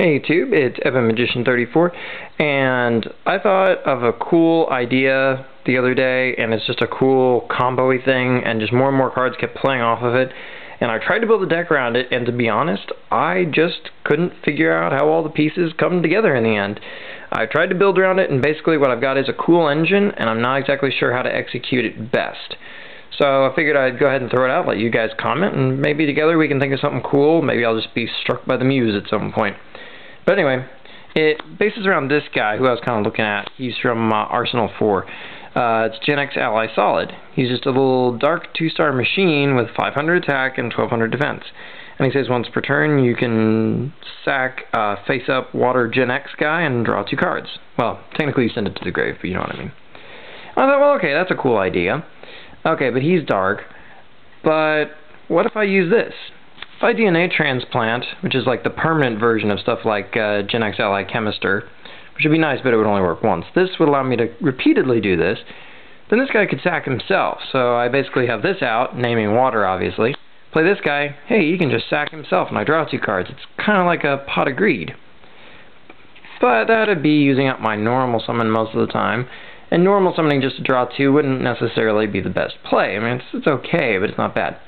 Hey Tube, it's EvanMagician34, and I thought of a cool idea the other day, and it's just a cool combo-y thing, and just more and more cards kept playing off of it, and I tried to build a deck around it, and to be honest, I just couldn't figure out how all the pieces come together in the end. I tried to build around it, and basically what I've got is a cool engine, and I'm not exactly sure how to execute it best. So I figured I'd go ahead and throw it out, let you guys comment, and maybe together we can think of something cool. Maybe I'll just be struck by the muse at some point. But anyway, it bases around this guy who I was kind of looking at. He's from Arsenal 4. It's Genex Ally Solid. He's just a little dark 2-star machine with 500 attack and 1200 defense. And he says once per turn you can sack face-up water Genex guy and draw 2 cards. Well, technically you send it to the grave, but you know what I mean. I thought, well, okay, that's a cool idea. Okay, but he's dark. But what if I use this? If I DNA transplant, which is like the permanent version of stuff like Genex Ally Chemister, which would be nice, but it would only work once. This would allow me to repeatedly do this. Then this guy could sack himself. So I basically have this out, naming water, obviously. Play this guy. Hey, he can just sack himself, and I draw 2 cards. It's kind of like a pot of greed. But that'd be using up my normal summon most of the time. And normal summoning just to draw 2 wouldn't necessarily be the best play. I mean, it's okay, but it's not bad.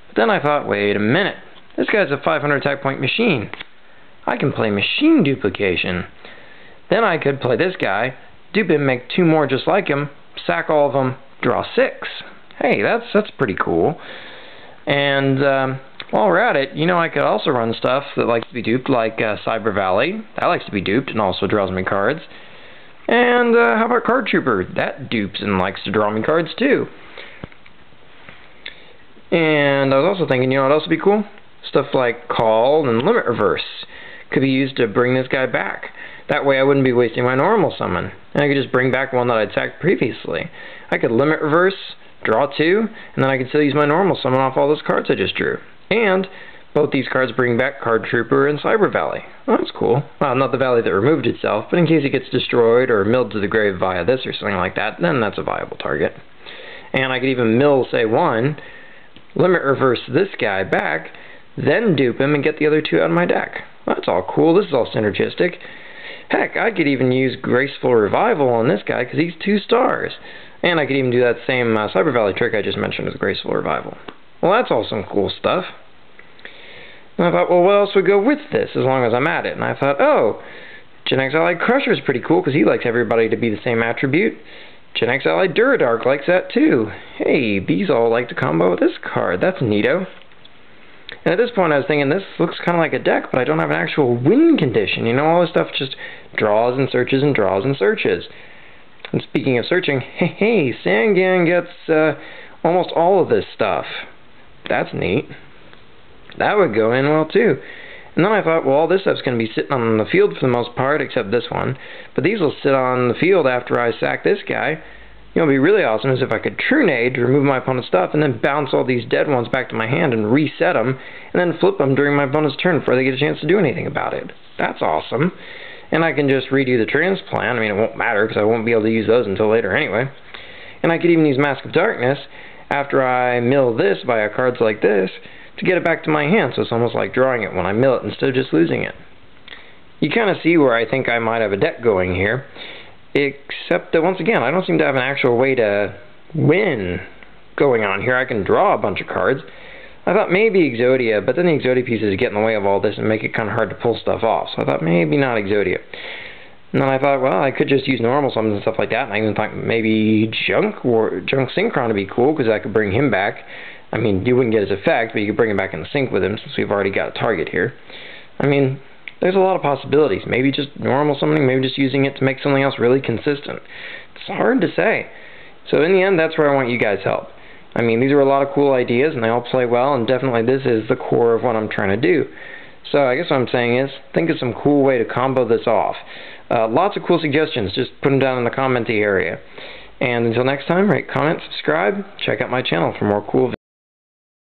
But then I thought, wait a minute. This guy's a 500 attack point machine. I can play machine duplication. Then I could play this guy, dupe him, make 2 more just like him, sack all of them, draw 6. Hey, that's pretty cool. And while we're at it, you know, I could also run stuff that likes to be duped, like Cyber Valley. That likes to be duped and also draws me cards. And how about Card Trooper? That dupes and likes to draw me cards too. And I was also thinking, you know what else would be cool? Stuff like Call and Limit Reverse could be used to bring this guy back. That way I wouldn't be wasting my normal summon. And I could just bring back one that I'd sacked previously. I could Limit Reverse, draw 2, and then I could still use my normal summon off all those cards I just drew. And both these cards bring back Card Trooper and Cyber Valley. Well, that's cool. Well, not the Valley that removed itself, but in case it gets destroyed or milled to the grave via this or something like that, then that's a viable target. And I could even mill, say, 1, Limit Reverse this guy back, then dupe him and get the other 2 out of my deck. Well, that's all cool. This is all synergistic. Heck, I could even use Graceful Revival on this guy because he's 2 stars. And I could even do that same Cyber Valley trick I just mentioned with Graceful Revival. Well, that's all some cool stuff. And I thought, well, what else would go with this as long as I'm at it? And I thought, oh, Genex Ally Crusher is pretty cool because he likes everybody to be the same attribute. Genex Ally Duradark likes that too. Hey, these all like to combo with this card. That's neato. And at this point I was thinking this looks kind of like a deck, but I don't have an actual win condition. You know, all this stuff just draws and searches and draws and searches. And speaking of searching, hey, Sangan gets almost all of this stuff. That's neat. That would go in well too. And then I thought, well, all this stuff's going to be sitting on the field for the most part, except this one. But these will sit on the field after I sack this guy. You know, what would be really awesome is if I could True Nade to remove my opponent's stuff and then bounce all these dead ones back to my hand and reset them, and then flip them during my opponent's turn before they get a chance to do anything about it. That's awesome. And I can just redo the transplant. I mean, it won't matter because I won't be able to use those until later anyway. And I could even use Mask of Darkness after I mill this via cards like this to get it back to my hand, so it's almost like drawing it when I mill it instead of just losing it. You kind of see where I think I might have a deck going here, except that once again, I don't seem to have an actual way to win going on here. I can draw a bunch of cards. I thought maybe Exodia, but then the Exodia pieces get in the way of all this and make it kind of hard to pull stuff off, so I thought maybe not Exodia. And then I thought, well, I could just use normal summons and stuff like that, and I even thought maybe Junk Synchron would be cool, because I could bring him back. I mean, you wouldn't get his effect, but you could bring him back in sync with him, since we've already got a target here. I mean, there's a lot of possibilities. Maybe just normal summoning, maybe just using it to make something else really consistent. It's hard to say. So in the end, that's where I want you guys' help. I mean, these are a lot of cool ideas, and they all play well, and definitely this is the core of what I'm trying to do. So I guess what I'm saying is, think of some cool way to combo this off. Lots of cool suggestions. Just put them down in the commenty area. And until next time, rate, comment, subscribe, check out my channel for more cool videos.